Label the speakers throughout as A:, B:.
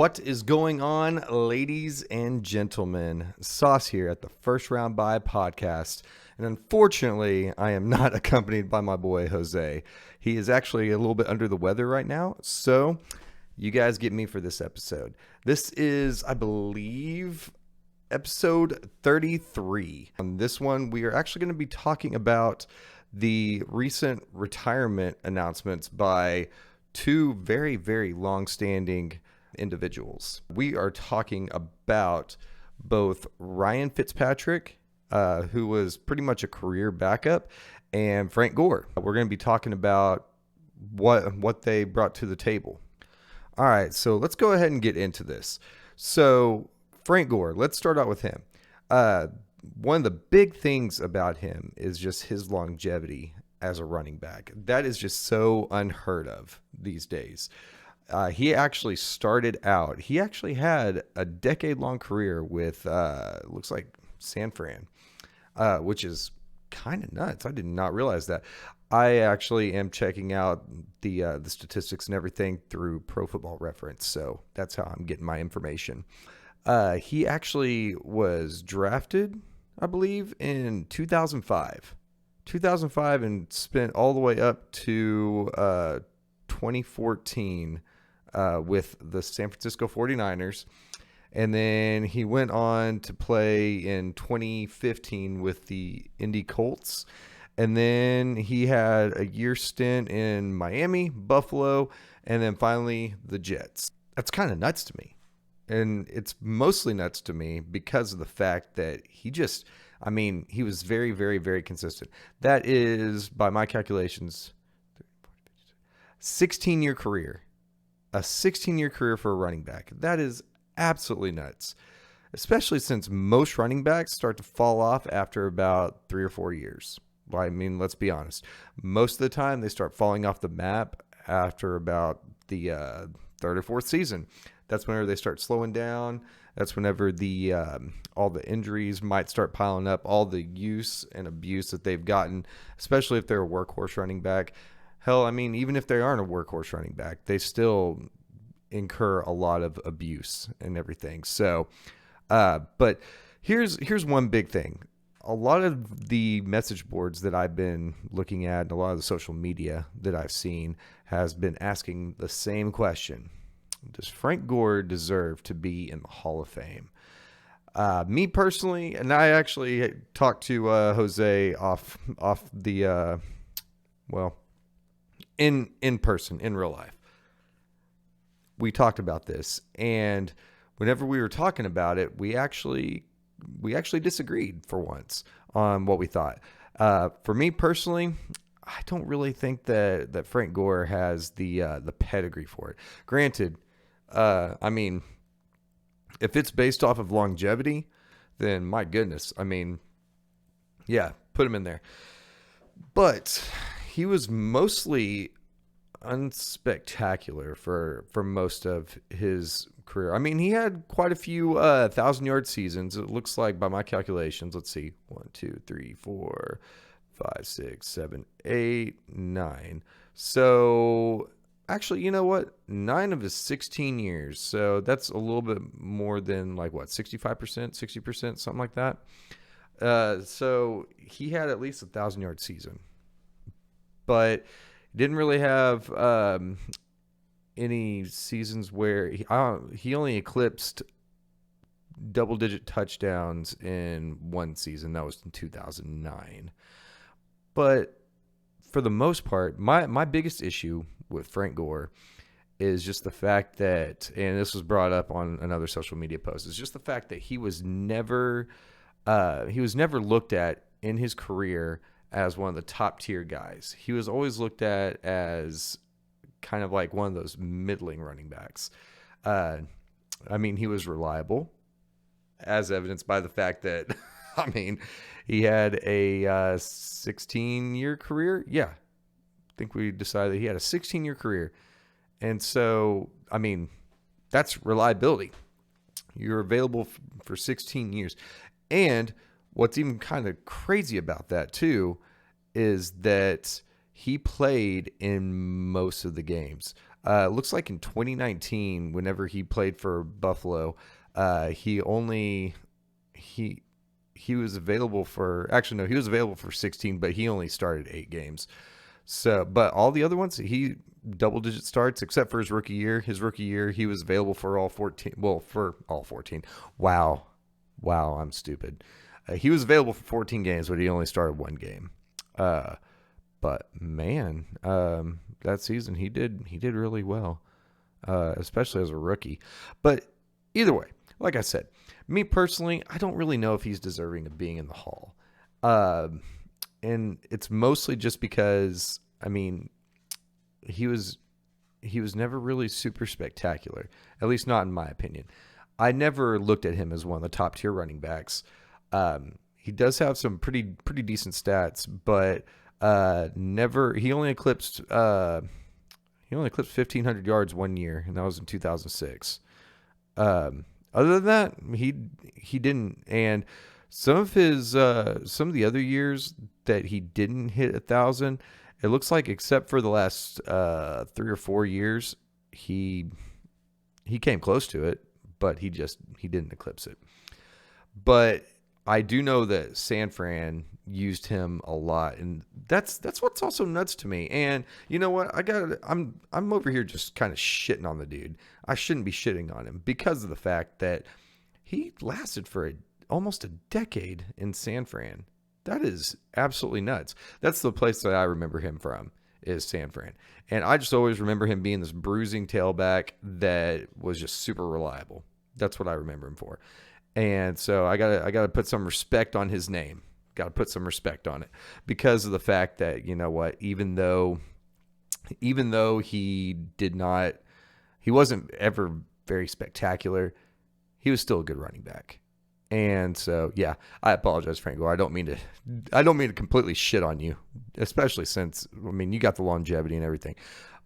A: What is going on, ladies and gentlemen? Soss here at the First Round By podcast. And unfortunately, I am not accompanied by my boy, Jose. He is actually a little bit under the weather right now. So you guys get me for this episode. This is, I believe, episode 33. On this one, we are actually going to be talking about the recent retirement announcements by two very, very long-standing individuals. We are talking about both Ryan Fitzpatrick, who was pretty much a career backup, and Frank Gore. We're going to be talking about what they brought to the table. All right, so let's go ahead and get into this. So Frank Gore, let's start out with him. One of the big things about him is just his longevity as a running back. That is just so unheard of these days. He actually started out, he actually had a decade-long career with, looks like San Fran, which is kind of nuts. I did not realize that. I actually am checking out the statistics and everything through Pro Football Reference, so that's how I'm getting my information. He actually was drafted, I believe, in 2005. 2005 and spent all the way up to 2014 with the San Francisco 49ers. And then he went on to play in 2015 with the Indy Colts. And then he had a year stint in Miami, Buffalo, and then finally the Jets. That's kind of nuts to me. And it's mostly nuts to me because of the fact that he was very, very, very consistent. That is, by my calculations, 16-year career. A 16-year career for a running back. That is absolutely nuts, especially since most running backs start to fall off after about 3 or 4 years. I mean, let's be honest. Most of the time, they start falling off the map after about the third or fourth season. That's whenever they start slowing down. That's whenever the all the injuries might start piling up, all the use and abuse that they've gotten, especially if they're a workhorse running back. Hell, I mean, even if they aren't a workhorse running back, they still incur a lot of abuse and everything. So, but here's one big thing. A lot of the message boards that I've been looking at and a lot of the social media that I've seen has been asking the same question. Does Frank Gore deserve to be in the Hall of Fame? Me personally, and I actually talked to Jose off the in person, in real life. We talked about this, and whenever we were talking about it, we actually disagreed for once on what we thought. For me personally, I don't really think that Frank Gore has the pedigree for it. Granted, I mean, if it's based off of longevity, then my goodness, I mean, yeah, put him in there. But he was mostly unspectacular for most of his career. I mean, he had quite a few 1,000-yard seasons. It looks like, by my calculations, let's see, 1, 2, 3, 4, 5, 6, 7, 8, 9. So actually, you know what? 9 of his 16 years. So that's a little bit more than 65%, 60%, something like that. So he had at least 1,000-yard season, but didn't really have any seasons where he only eclipsed double-digit touchdowns in one season. That was in 2009. But for the most part, my biggest issue with Frank Gore is just the fact that, and this was brought up on another social media post, is just the fact that he was never looked at in his career as one of the top tier guys. He was always looked at as kind of like one of those middling running backs. I mean, he was reliable, as evidenced by the fact that, I mean, he had a 16-year career. Yeah, I think we decided that he had a 16-year career. And so, I mean, that's reliability. You're available for 16 years. And what's even kind of crazy about that, too, is that he played in most of the games. Looks like in 2019, whenever he played for Buffalo, he only he was available for, actually no, he was available for 16, but he only started 8 games. So, but all the other ones, he double digit starts except for his rookie year. His rookie year, he was available for all 14. Well, for all 14. Wow, I'm stupid. He was available for 14 games, but he only started 1 game. But man, that season he did really well, especially as a rookie. But either way, like I said, me personally, I don't really know if he's deserving of being in the Hall. And it's mostly just because, I mean, he was never really super spectacular, at least not in my opinion. I never looked at him as one of the top tier running backs. He does have some pretty decent stats, but never. He only eclipsed 1,500 yards 1 year, and that was in 2006. Other than that, he didn't. And some of the other years that he didn't hit 1,000, it looks like except for the last 3 or 4 years, he came close to it, but he didn't eclipse it. But I do know that San Fran used him a lot, and that's what's also nuts to me. And you know what? I'm over here just kind of shitting on the dude. I shouldn't be shitting on him because of the fact that he lasted for almost a decade in San Fran. That is absolutely nuts. That's the place that I remember him from, is San Fran. And I just always remember him being this bruising tailback that was just super reliable. That's what I remember him for. And so I gotta put some respect on his name. Got to put some respect on it because of the fact that, you know what, even though he wasn't ever very spectacular, he was still a good running back. And so, yeah, I apologize, Frank Gore. I don't mean to completely shit on you, especially since, I mean, you got the longevity and everything.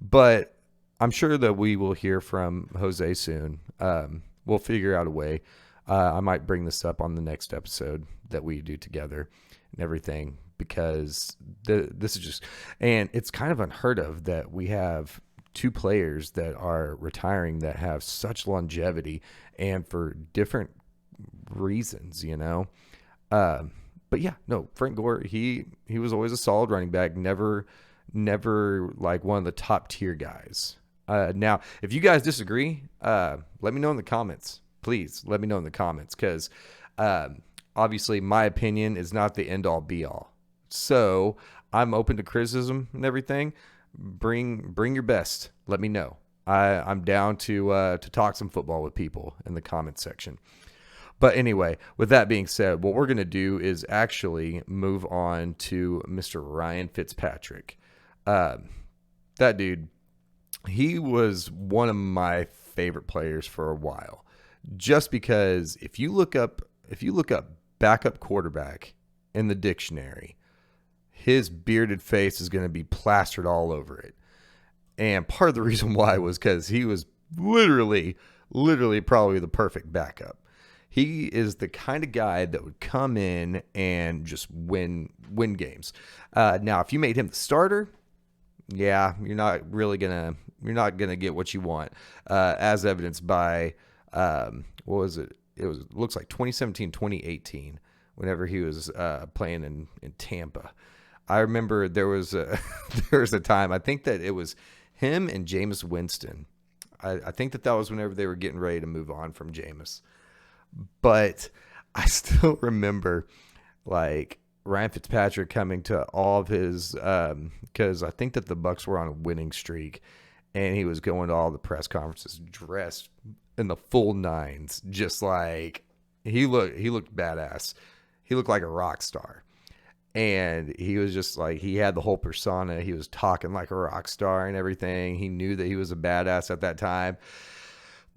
A: But I'm sure that we will hear from Jose soon. We'll figure out a way. I might bring this up on the next episode that we do together and everything, because this is just, and it's kind of unheard of that we have 2 players that are retiring that have such longevity and for different reasons, you know. But yeah, no, Frank Gore, he was always a solid running back, never like one of the top tier guys. Now, if you guys disagree, let me know in the comments. Please let me know in the comments, because obviously my opinion is not the end all be all. So I'm open to criticism and everything. Bring your best. Let me know. I'm down to talk some football with people in the comments section. But anyway, with that being said, what we're going to do is actually move on to Mr. Ryan Fitzpatrick. That dude, he was one of my favorite players for a while. Just because if you look up backup quarterback in the dictionary, his bearded face is going to be plastered all over it. And part of the reason why was because he was literally probably the perfect backup. He is the kind of guy that would come in and just win games. Now, if you made him the starter, yeah, you're not gonna get what you want, as evidenced by what was it? Looks like 2017, 2018, whenever he was playing in Tampa. I remember there was a time, I think that it was him and Jameis Winston. I think that was whenever they were getting ready to move on from Jameis. But I still remember, like, Ryan Fitzpatrick coming to all of his, because I think that the Bucs were on a winning streak, and he was going to all the press conferences dressed in the full nines, just like he looked badass. He looked like a rock star. And he was just like, he had the whole persona. He was talking like a rock star and everything. He knew that he was a badass at that time.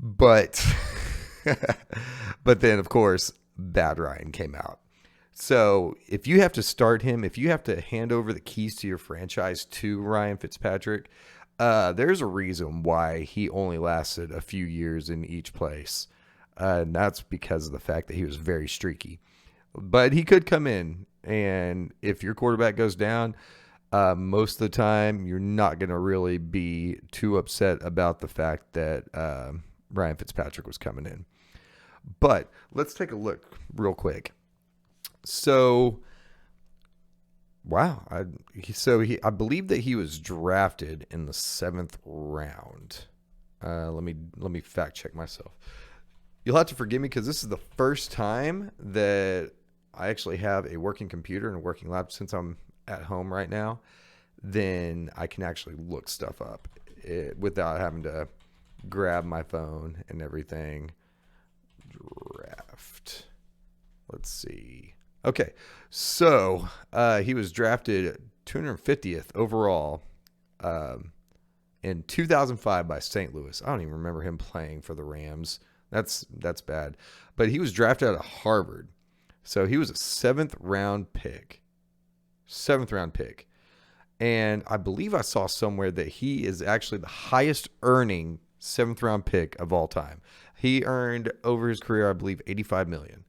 A: But but then, of course, Bad Ryan came out. So if you have to start him, if you have to hand over the keys to your franchise to Ryan Fitzpatrick, there's a reason why he only lasted a few years in each place. And that's because of the fact that he was very streaky. But he could come in, and if your quarterback goes down, Most of the time, you're not going to really be too upset about the fact that Ryan Fitzpatrick was coming in. But let's take a look real quick. So, wow. I believe that he was drafted in the 7th round. Let me fact check myself. You'll have to forgive me because this is the first time that I actually have a working computer and a working laptop. Since I'm at home right now, then I can actually look stuff up without having to grab my phone and everything. Draft. Let's see. Okay, so he was drafted 250th overall in 2005 by St. Louis. I don't even remember him playing for the Rams. That's bad. But he was drafted out of Harvard. So he was a 7th round pick. 7th round pick. And I believe I saw somewhere that he is actually the highest earning 7th round pick of all time. He earned over his career, I believe, $85 million.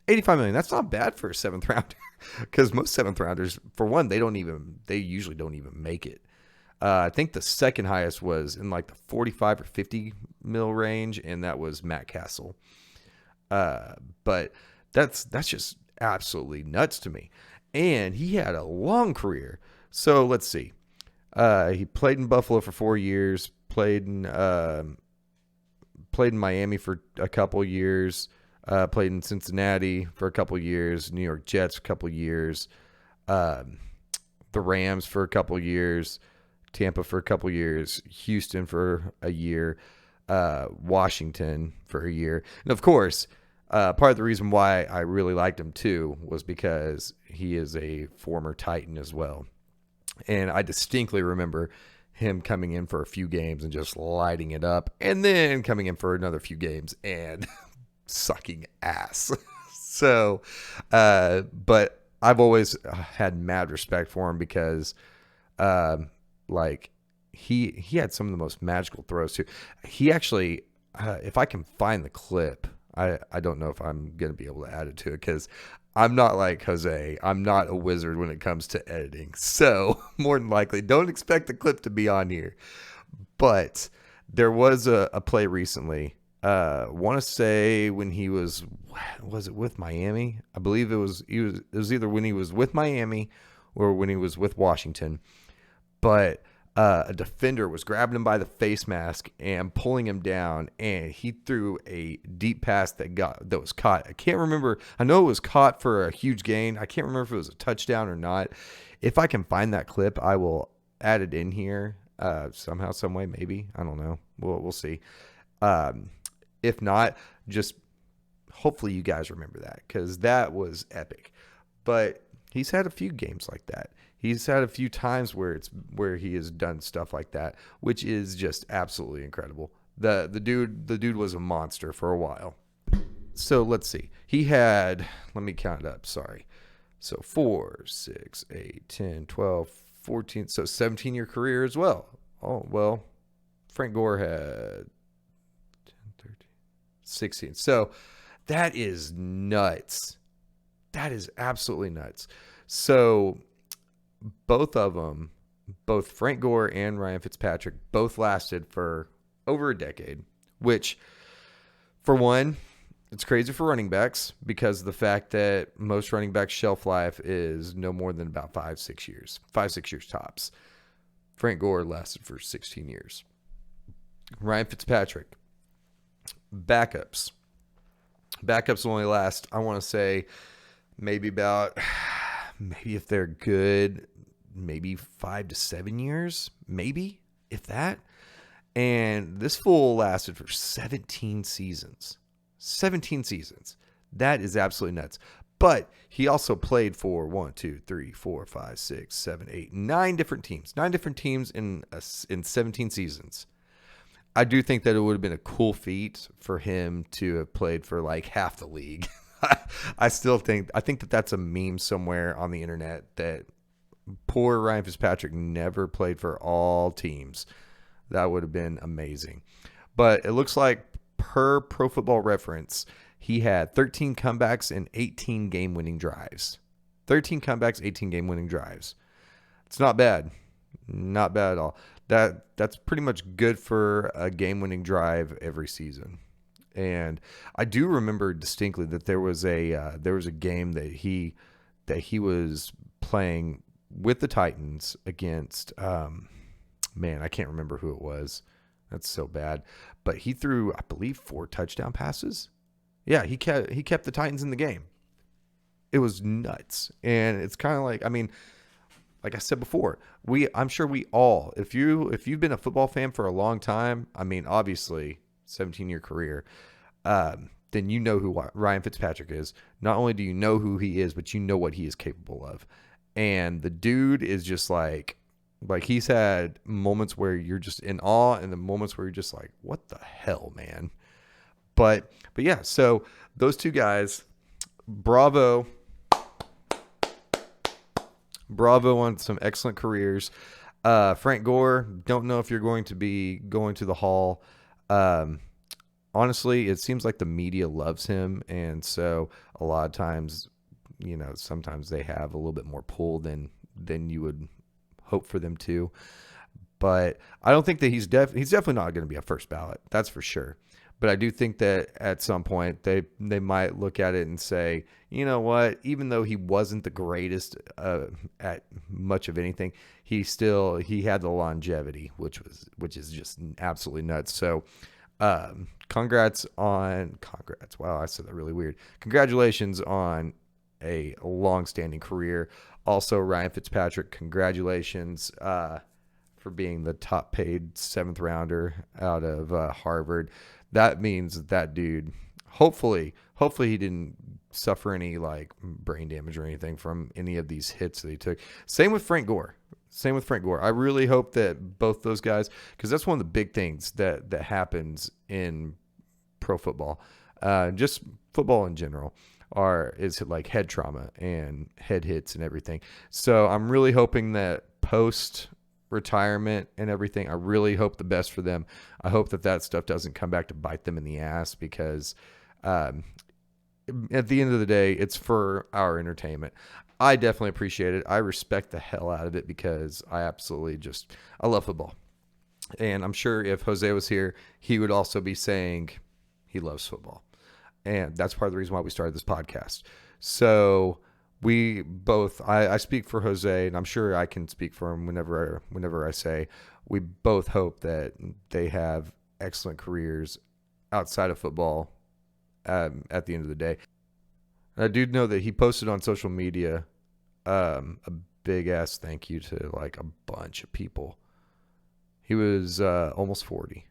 A: $85 million. That's not bad for a 7th rounder, because most 7th rounders, for one, they usually don't even make it. I think the second highest was in like the 45 or 50 mil range, and that was Matt Castle. But that's just absolutely nuts to me. And he had a long career. So let's see. He played in Buffalo for 4 years. Played in Miami for a couple years. Played in Cincinnati for a couple years. New York Jets a couple years. The Rams for a couple years. Tampa for a couple years. Houston for a year. Washington for a year. And of course, part of the reason why I really liked him too was because he is a former Titan as well. And I distinctly remember him coming in for a few games and just lighting it up, and then coming in for another few games and sucking ass. So, but I've always had mad respect for him because, like, he had some of the most magical throws too. He actually, if I can find the clip, I don't know if I'm going to be able to add it to it because I'm not like Jose. I'm not a wizard when it comes to editing. So more than likely, don't expect the clip to be on here. But there was a play recently. Want to say when he was it with Miami? I believe it was either when he was with Miami or when he was with Washington. But a defender was grabbing him by the face mask and pulling him down, and he threw a deep pass that was caught. I can't remember. I know it was caught for a huge gain. I can't remember if it was a touchdown or not. If I can find that clip, I will add it in here somehow, some way, maybe. I don't know. We'll see. If not, just hopefully you guys remember that because that was epic. But he's had a few games like that. He's had a few times where he has done stuff like that, which is just absolutely incredible. The dude was a monster for a while. So let's see. He had, let me count it up, sorry. So 4, 6, 8, 10, 12, 14, so 17-year career as well. Oh, well, Frank Gore had 10, 13, 16. So that is nuts. That is absolutely nuts. So both of them, both Frank Gore and Ryan Fitzpatrick, both lasted for over a decade, which, for one, it's crazy for running backs because of the fact that most running backs' shelf life is no more than about 5-6 years. 5-6 years tops. Frank Gore lasted for 16 years. Ryan Fitzpatrick, backups. Backups only last, I want to say, maybe if they're good, maybe 5 to 7 years, maybe, if that. And this fool lasted for 17 seasons. 17 seasons. That is absolutely nuts. But he also played for 1, 2, 3, 4, 5, 6, 7, 8, 9 different teams. 9 different teams in 17 seasons. I do think that it would have been a cool feat for him to have played for like half the league. I think that that's a meme somewhere on the internet that poor Ryan Fitzpatrick never played for all teams. That would have been amazing. But it looks like per Pro Football Reference, he had 13 comebacks and 18 game-winning drives. 13 comebacks, 18 game-winning drives. It's not bad. Not bad at all. That's pretty much good for a game-winning drive every season. And I do remember distinctly that there was a game that he was playing with the Titans against man, I can't remember who it was. That's so bad. But he threw, I believe, 4 touchdown passes. Yeah, he kept the Titans in the game. It was nuts. And it's kind of like, I mean, like I said before, I'm sure we all, if you've been a football fan for a long time, I mean, obviously, 17-year career, then you know who Ryan Fitzpatrick is. Not only do you know who he is, but you know what he is capable of. And the dude is just like he's had moments where you're just in awe, and the moments where you're just like, what the hell, man? But yeah, so those two guys, bravo on some excellent careers. Frank Gore, don't know if you're going to be going to the Hall. Honestly, it seems like the media loves him, and so a lot of times, sometimes they have a little bit more pull than you would hope for them to. But I don't think that he's definitely not going to be a first ballot. That's for sure. But I do think that at some point they might look at it and say, you know what, even though he wasn't the greatest at much of anything, he had the longevity, which is just absolutely nuts. So congrats. Wow, I said that really weird. Congratulations on a long-standing career. Also, Ryan Fitzpatrick, congratulations for being the top-paid 7th rounder out of Harvard. That means that dude, hopefully he didn't suffer any like brain damage or anything from any of these hits that he took. Same with Frank Gore. I really hope that both those guys, because that's one of the big things that happens in pro football, just football in general, is like head trauma and head hits and everything. So I'm really hoping that post retirement and everything, I really hope the best for them. I hope that stuff doesn't come back to bite them in the ass, because at the end of the day, it's for our entertainment. I definitely appreciate it. I respect the hell out of it, because I love football. And I'm sure if Jose was here, he would also be saying he loves football. And that's part of the reason why we started this podcast. So we both, I speak for Jose, and I'm sure I can speak for him whenever I say we both hope that they have excellent careers outside of football at the end of the day. And I do know that he posted on social media a big ass thank you to like a bunch of people. He was almost 40.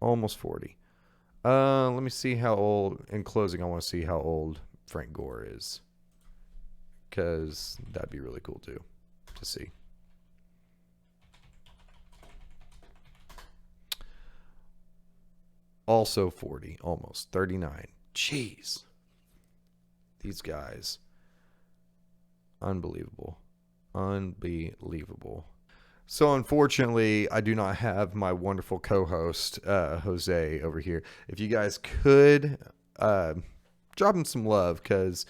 A: Let me see how old. In closing, I want to see how old Frank Gore is, because that'd be really cool too to see. Also 40, almost 39. Jeez. These guys. Unbelievable. So unfortunately, I do not have my wonderful co-host, Jose, over here. If you guys could drop him some love, because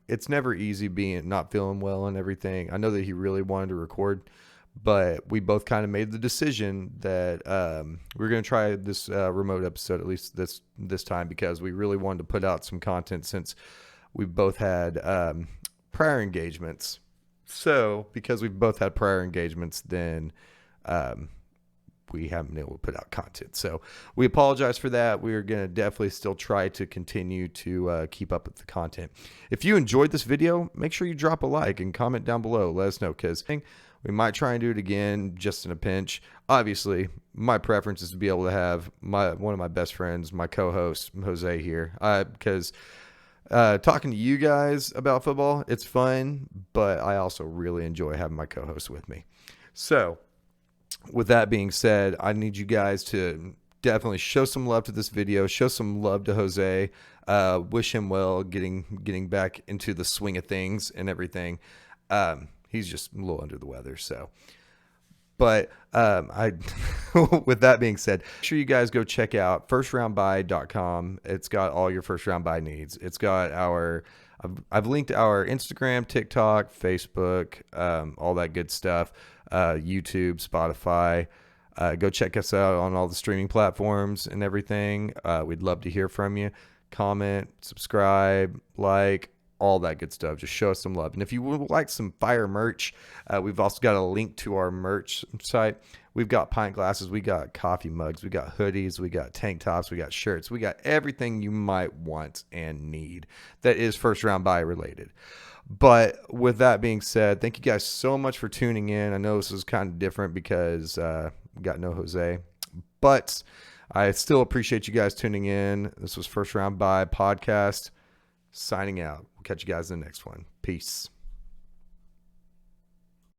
A: it's never easy not feeling well and everything. I know that he really wanted to record, but we both kind of made the decision that we're going to try this remote episode, at least this time, because we really wanted to put out some content since we both had prior engagements. So because we've both had prior engagements, then we haven't been able to put out content. So we apologize for that. We're going to definitely still try to continue to keep up with the content. If you enjoyed this video, make sure you drop a like and comment down below. Let us know, because we might try and do it again just in a pinch. Obviously, my preference is to be able to have one of my best friends, my co-host, Jose, here, because talking to you guys about football, it's fun, but I also really enjoy having my co-host with me. So with that being said, I need you guys to definitely show some love to this video, show some love to Jose, wish him well, getting back into the swing of things and everything. He's just a little under the weather, so. But with that being said, make sure you guys go check out firstroundbuy.com. It's got all your first round buy needs. It's got our I've linked our Instagram, TikTok, Facebook, all that good stuff, YouTube, Spotify. Go check us out on all the streaming platforms and everything. We'd love to hear from you. Comment, subscribe, like, all that good stuff. Just show us some love. And if you would like some fire merch, we've also got a link to our merch site. We've got pint glasses, we got coffee mugs, we got hoodies, we got tank tops, we got shirts, we got everything you might want and need that is first round buy related. But with that being said, thank you guys so much for tuning in. I know this is kind of different because we got no Jose, but I still appreciate you guys tuning in. This was First Round Buy Podcast. Signing out. We'll catch you guys in the next one. Peace.